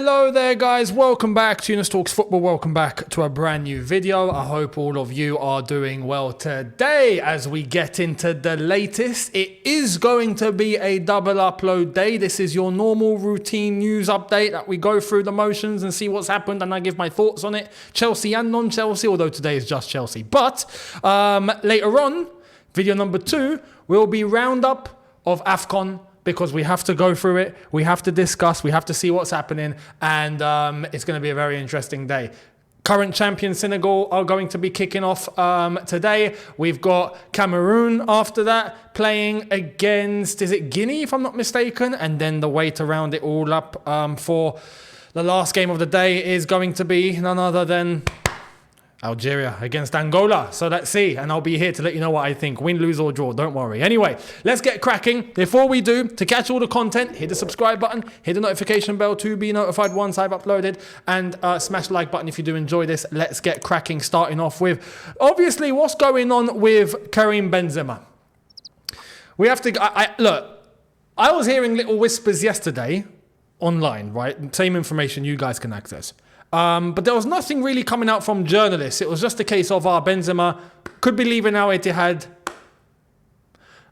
Hello there guys, welcome back to Younes Talks Football, welcome back to a brand new video. I hope all of you are doing well today as we get into the latest. It is going to be a double upload day. This is your normal routine news update that we go through the motions and see what's happened and I give my thoughts on it. Chelsea and non-Chelsea, although today is just Chelsea. But later on, video number 2 will be roundup of AFCON, because we have to go through it, we have to discuss, we have to see what's happening, and it's going to be a very interesting day. Current champion Senegal are going to be kicking off today. We've got Cameroon after that playing against, is it Guinea if I'm not mistaken? And then the way to round it all up for the last game of the day is going to be none other than Algeria against Angola. So let's see. And I'll be here to let you know what I think. Win, lose or draw. Don't worry. Anyway, let's get cracking. Before we do, to catch all the content, hit the subscribe button, hit the notification bell to be notified once I've uploaded, and smash the like button if you do enjoy this. Let's get cracking, starting off with, obviously, what's going on with Karim Benzema. We have to... Look, I was hearing little whispers yesterday online, right? Same information you guys can access. But there was nothing really coming out from journalists. It was just a case of Benzema could be leaving Al Ittihad.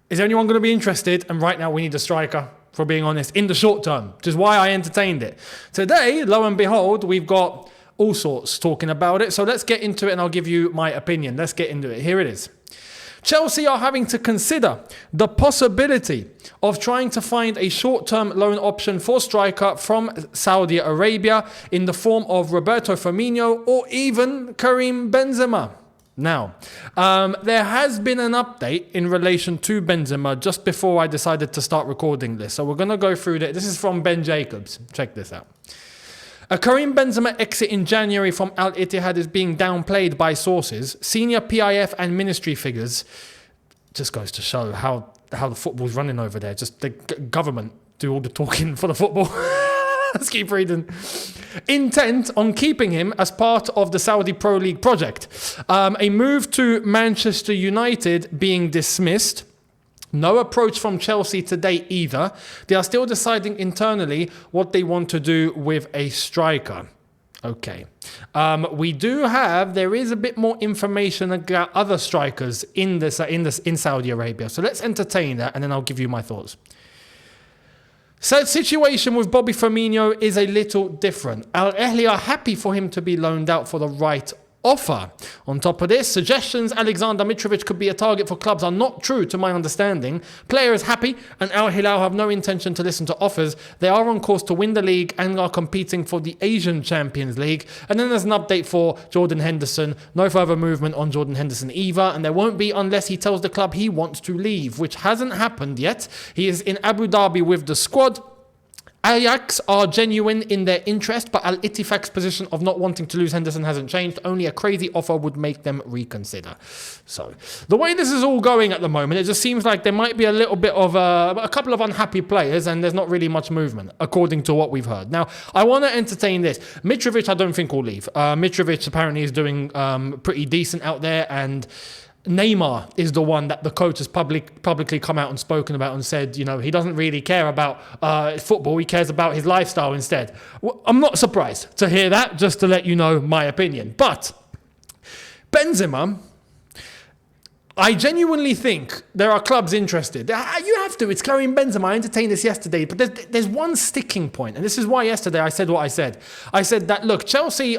Is there anyone going to be interested? And right now we need a striker, for being honest, in the short term, which is why I entertained it. Today, lo and behold, we've got all sorts talking about it. So let's get into it and I'll give you my opinion. Let's get into it. Here it is. Chelsea are having to consider the possibility of trying to find a short-term loan option for striker from Saudi Arabia in the form of Roberto Firmino or even Karim Benzema. Now, there has been an update in relation to Benzema just before I decided to start recording this. So we're going to go through that. This is from Ben Jacobs. Check this out. A Karim Benzema exit in January from Al Ittihad is being downplayed by sources. Senior PIF and ministry figures, just goes to show how the football's running over there. Just the government do all the talking for the football. Let's keep reading. Intent on keeping him as part of the Saudi Pro League project. A move to Manchester United being dismissed. No approach from Chelsea today either. They are still deciding internally what they want to do with a striker. Okay. There is a bit more information about other strikers in Saudi Arabia. So let's entertain that and then I'll give you my thoughts. So situation with Bobby Firmino is a little different. Al Ahly are happy for him to be loaned out for the right offer. On top of this, suggestions Alexander Mitrovic could be a target for clubs are not true to my understanding. Player is happy and Al Hilal have no intention to listen to offers. They are on course to win the league and are competing for the Asian Champions League. And then there's an update for Jordan Henderson. No further movement on Jordan Henderson either, and there won't be unless he tells the club he wants to leave, which hasn't happened yet. He is in Abu Dhabi with the squad. Ajax are genuine in their interest, but Al Ittifaq's position of not wanting to lose Henderson hasn't changed. Only a crazy offer would make them reconsider. So, the way this is all going at the moment, it just seems like there might be a little bit of a couple of unhappy players, and there's not really much movement, according to what we've heard. Now, I want to entertain this. Mitrovic, I don't think will leave. Mitrovic apparently is doing pretty decent out there, and Neymar is the one that the coach has publicly come out and spoken about and said, you know, he doesn't really care about football. He cares about his lifestyle instead. Well, I'm not surprised to hear that, just to let you know my opinion. But Benzema, I genuinely think there are clubs interested. You have to. It's Karim Benzema. I entertained this yesterday, but there's one sticking point, and this is why yesterday I said what I said. I said that, look, Chelsea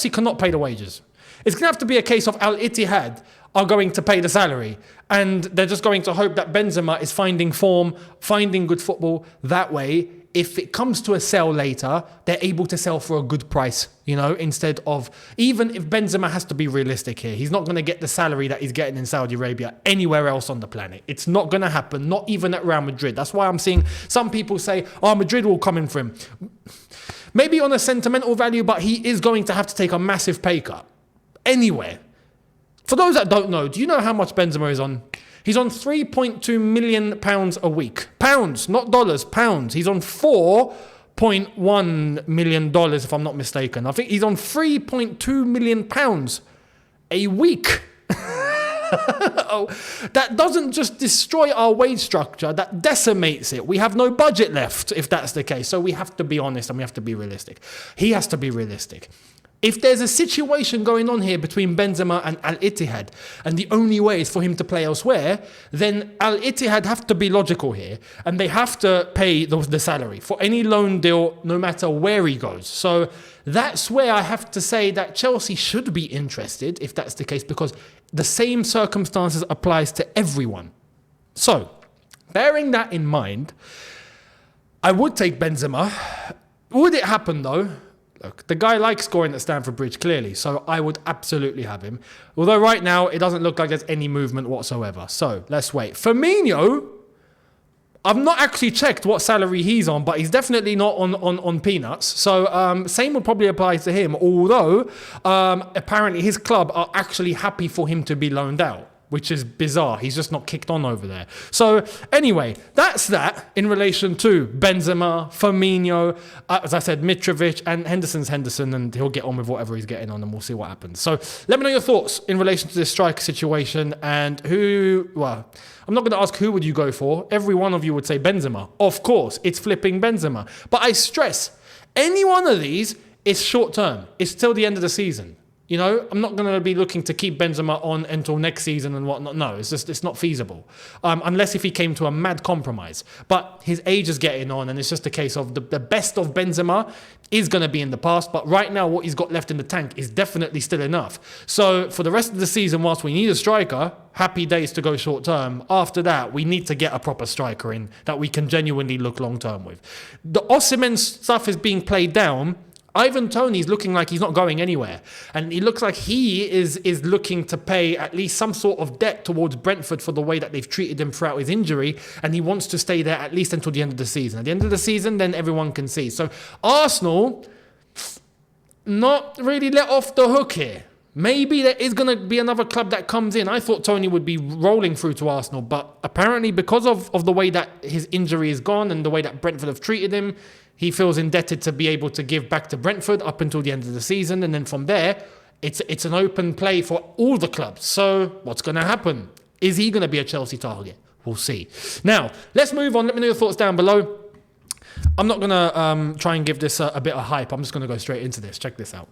cannot pay the wages. It's going to have to be a case of Al Ittihad are going to pay the salary. And they're just going to hope that Benzema is finding form, finding good football. That way, if it comes to a sell later, they're able to sell for a good price, you know, instead of, even if Benzema has to be realistic here, he's not going to get the salary that he's getting in Saudi Arabia anywhere else on the planet. It's not going to happen, not even at Real Madrid. That's why I'm seeing some people say, Madrid will come in for him. Maybe on a sentimental value, but he is going to have to take a massive pay cut. Anywhere. For those that don't know, do you know how much Benzema is on? He's on £3.2 million a week. Pounds, not dollars, pounds. He's on $4.1 million, if I'm not mistaken. I think he's on £3.2 million a week. Oh, that doesn't just destroy our wage structure, that decimates it. We have no budget left if that's the case. So we have to be honest and we have to be realistic. He has to be realistic. If there's a situation going on here between Benzema and Al Ittihad, and the only way is for him to play elsewhere, then Al Ittihad have to be logical here, and they have to pay the salary for any loan deal, no matter where he goes. So that's where I have to say that Chelsea should be interested, if that's the case, because the same circumstances applies to everyone. So, bearing that in mind, I would take Benzema. Would it happen though? Look, the guy likes scoring at Stamford Bridge, clearly, so I would absolutely have him. Although right now, it doesn't look like there's any movement whatsoever. So, let's wait. Firmino, I've not actually checked what salary he's on, but he's definitely not on peanuts. So, same would probably apply to him, although apparently his club are actually happy for him to be loaned out, which is bizarre. He's just not kicked on over there. So anyway, that's that in relation to Benzema, Firmino, as I said, Mitrovic, and Henderson, and he'll get on with whatever he's getting on, and we'll see what happens. So let me know your thoughts in relation to this striker situation, and I'm not going to ask who would you go for. Every one of you would say Benzema. Of course, it's flipping Benzema. But I stress, any one of these is short term. It's till the end of the season. You know, I'm not going to be looking to keep Benzema on until next season and whatnot. No, it's not feasible. Unless if he came to a mad compromise. But his age is getting on, and it's just a case of the best of Benzema is going to be in the past. But right now, what he's got left in the tank is definitely still enough. So for the rest of the season, whilst we need a striker, happy days to go short term. After that, we need to get a proper striker in that we can genuinely look long term with. The Osimhen stuff is being played down. Ivan Toney's looking like he's not going anywhere. And he looks like he is looking to pay at least some sort of debt towards Brentford for the way that they've treated him throughout his injury. And he wants to stay there at least until the end of the season. At the end of the season, then everyone can see. So Arsenal, not really let off the hook here. Maybe there is going to be another club that comes in. I thought Toney would be rolling through to Arsenal. But apparently because of the way that his injury is gone and the way that Brentford have treated him, he feels indebted to be able to give back to Brentford up until the end of the season. And then from there, it's an open play for all the clubs. So what's going to happen? Is he going to be a Chelsea target? We'll see. Now, let's move on. Let me know your thoughts down below. I'm not going to try and give this a bit of hype. I'm just going to go straight into this. Check this out.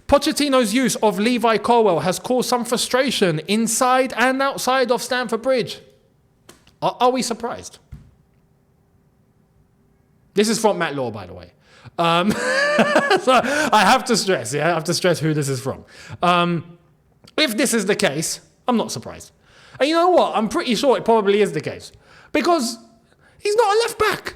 Pochettino's use of Levi Colwill has caused some frustration inside and outside of Stamford Bridge. Are we surprised? This is from Matt Law, by the way. So I have to stress who this is from. If this is the case, I'm not surprised. And you know what? I'm pretty sure it probably is the case. Because he's not a left back.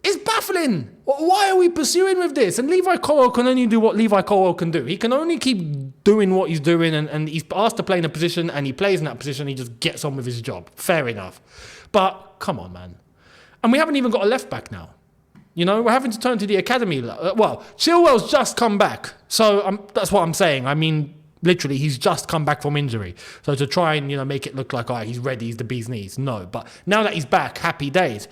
It's baffling. Why are we pursuing with this? And Levi Colwill can only do what Levi Colwill can do. He can only keep doing what he's doing, and he's asked to play in a position, and he plays in that position, he just gets on with his job. Fair enough. But, come on, man. And we haven't even got a left back now. You know, we're having to turn to the academy. Well, Chilwell's just come back. So that's what I'm saying. I mean, literally, he's just come back from injury. So to try and, make it look like, he's ready, he's the bee's knees. No, but now that he's back, happy days.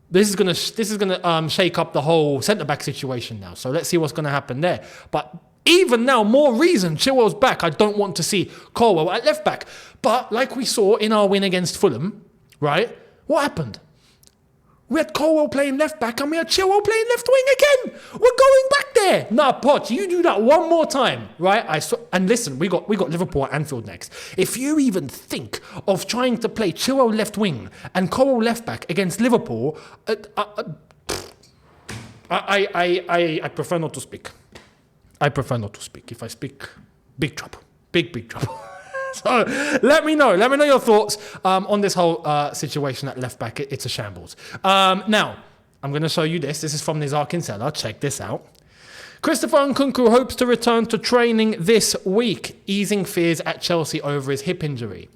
This is gonna shake up the whole centre-back situation now. So let's see what's going to happen there. But even now, more reason, Chilwell's back. I don't want to see Colwill at left back. But like we saw in our win against Fulham, right? What happened? We had Colwill playing left back and we had Chilwell playing left wing again. We're going back there. Nah, Poch, you do that one more time, right? And listen, we got Liverpool at Anfield next. If you even think of trying to play Chilwell left wing and Colwill left back against Liverpool, I prefer not to speak. I prefer not to speak. If I speak, big trouble. Big trouble. So let me know your thoughts on this whole situation at left back. It's a shambles. Now, I'm going to show you this. This is from Nizar Kinsella. Check this out. Christopher Nkunku hopes to return to training this week, easing fears at Chelsea over his hip injury.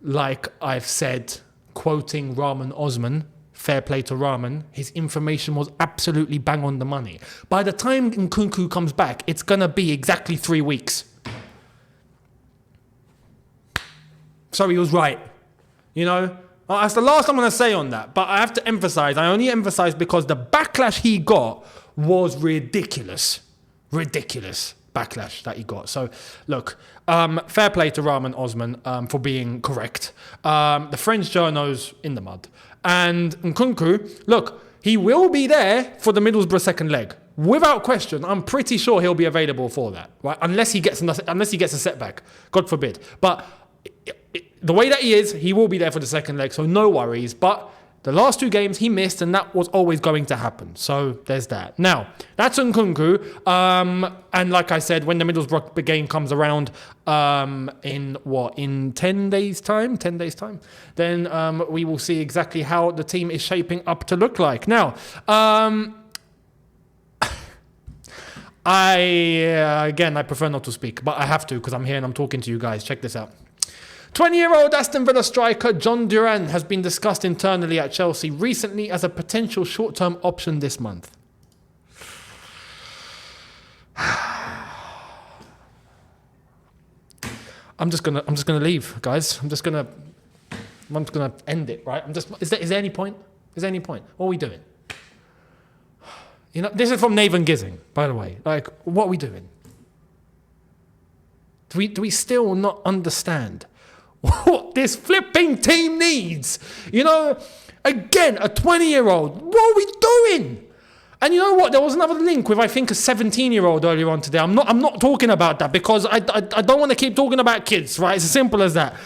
Like I've said, quoting Rahman Osman, fair play to Rahman, his information was absolutely bang on the money. By the time Nkunku comes back, it's going to be exactly 3 weeks. So he was right. That's the last I'm going to say on that. But I have to emphasize, I only emphasize because the backlash he got was ridiculous. Ridiculous. backlash that he got. So, look, fair play to Rahman Osman for being correct. The French journos in the mud. And Nkunku, look, he will be there for the Middlesbrough second leg. Without question, I'm pretty sure he'll be available for that, right? Unless he gets a setback, God forbid. But the way that he is, he will be there for the second leg, so no worries. But the last 2 games he missed, and that was always going to happen. So there's that. Now, that's Nkunku. And like I said, when the Middlesbrough game comes around in 10 days' time? 10 days' time? Then we will see exactly how the team is shaping up to look like. Now, I prefer not to speak, but I have to because I'm here and I'm talking to you guys. Check this out. 20-year-old Aston Villa striker John Duran has been discussed internally at Chelsea recently as a potential short-term option this month. I'm just gonna leave, guys. I'm just gonna end it, right? Is there any point? Is there any point? What are we doing? You know, this is from Nathan Gissing, by the way. Like, what are we doing? Do we still not understand what this flipping team needs? You know, again, a 20-year-old. What are we doing? And you know what? There was another link with, I think, a 17-year-old earlier on today. I'm not talking about that because I don't want to keep talking about kids, right? It's as simple as that.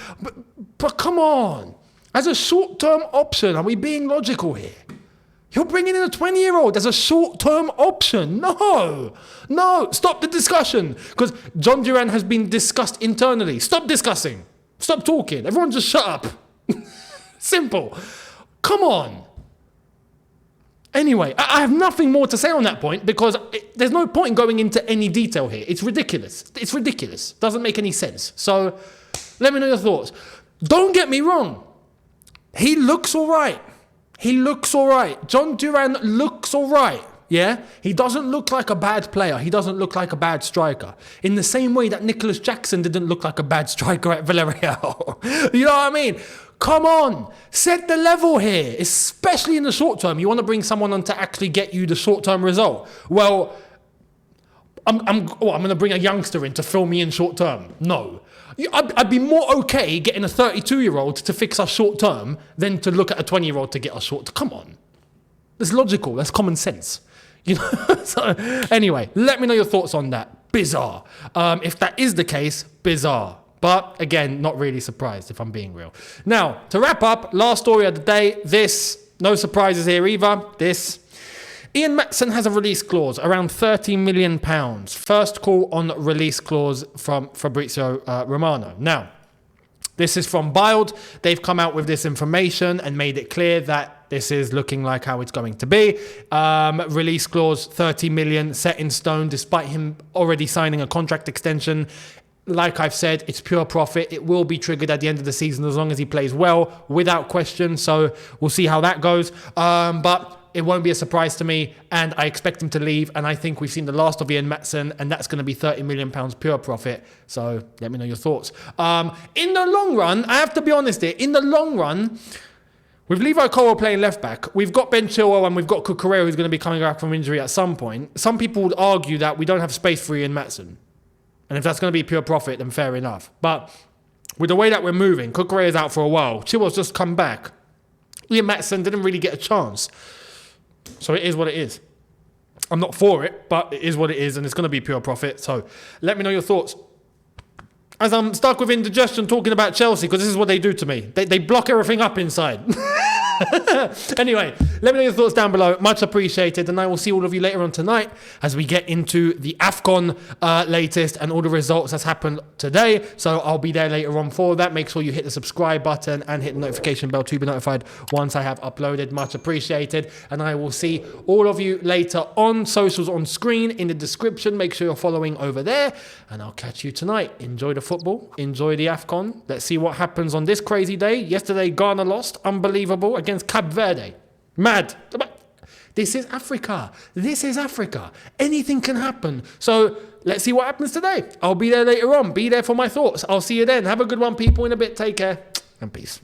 But come on. As a short-term option, are we being logical here? You're bringing in a 20-year-old as a short-term option. No. Stop the discussion. Because John Duran has been discussed internally. Stop discussing. Stop talking. Everyone just shut up. Simple. Come on. Anyway, I have nothing more to say on that point because there's no point in going into any detail here. It's ridiculous. It's ridiculous. Doesn't make any sense. So let me know your thoughts. Don't get me wrong. He looks all right. John Duran looks all right. Yeah? He doesn't look like a bad player. He doesn't look like a bad striker. In the same way that Nicholas Jackson didn't look like a bad striker at Villarreal. You know what I mean? Come on. Set the level here. Especially in the short term. You want to bring someone on to actually get you the short-term result. Well, I'm going to bring a youngster in to fill me in short term. No. I'd be more okay getting a 32-year-old to fix us short term than to look at a 20-year-old to get us short. Come on. That's logical. That's common sense. You know. So anyway, let me know your thoughts on that. Bizarre. If that is the case, bizarre. But again, not really surprised if I'm being real. Now, to wrap up, last story of the day. No surprises here either. Ian Metson has a release clause, around £30 million. First call on release clause from Fabrizio Romano. Now, this is from Bild. They've come out with this information and made it clear that this is looking like how it's going to be. Release clause, 30 million, set in stone, despite him already signing a contract extension. Like I've said, it's pure profit. It will be triggered at the end of the season as long as he plays well, without question. So we'll see how that goes. But it won't be a surprise to me, and I expect him to leave, and I think we've seen the last of Ian Metson, and that's going to be £30 million pure profit, so let me know your thoughts. In the long run, I have to be honest here, in the long run, with Levi Colwill playing left-back, we've got Ben Chilwell and we've got Cucurella who's going to be coming back from injury at some point. Some people would argue that we don't have space for Ian Metson, and if that's going to be pure profit, then fair enough. But with the way that we're moving, Cucurella's out for a while, Chilwell's just come back, Ian Metson didn't really get a chance. So it is what it is. I'm not for it, but it is what it is, and it's going to be pure profit. So let me know your thoughts. As I'm stuck with indigestion talking about Chelsea, because this is what they do to me. They block everything up inside. Anyway, let me know your thoughts down below. Much appreciated. And I will see all of you later on tonight as we get into the AFCON latest and all the results that's happened today. So I'll be there later on for that. Make sure you hit the subscribe button and hit the notification bell to be notified once I have uploaded. Much appreciated. And I will see all of you later on. Socials on screen in the description. Make sure you're following over there. And I'll catch you tonight. Enjoy the football. Enjoy the AFCON. Let's see what happens on this crazy day. Yesterday, Ghana lost. Unbelievable. Against Cape Verde. Mad. This is Africa. Anything can happen. So let's see what happens today. I'll be there later on. Be there for my thoughts. I'll see you then. Have a good one, people. In a bit. Take care and peace.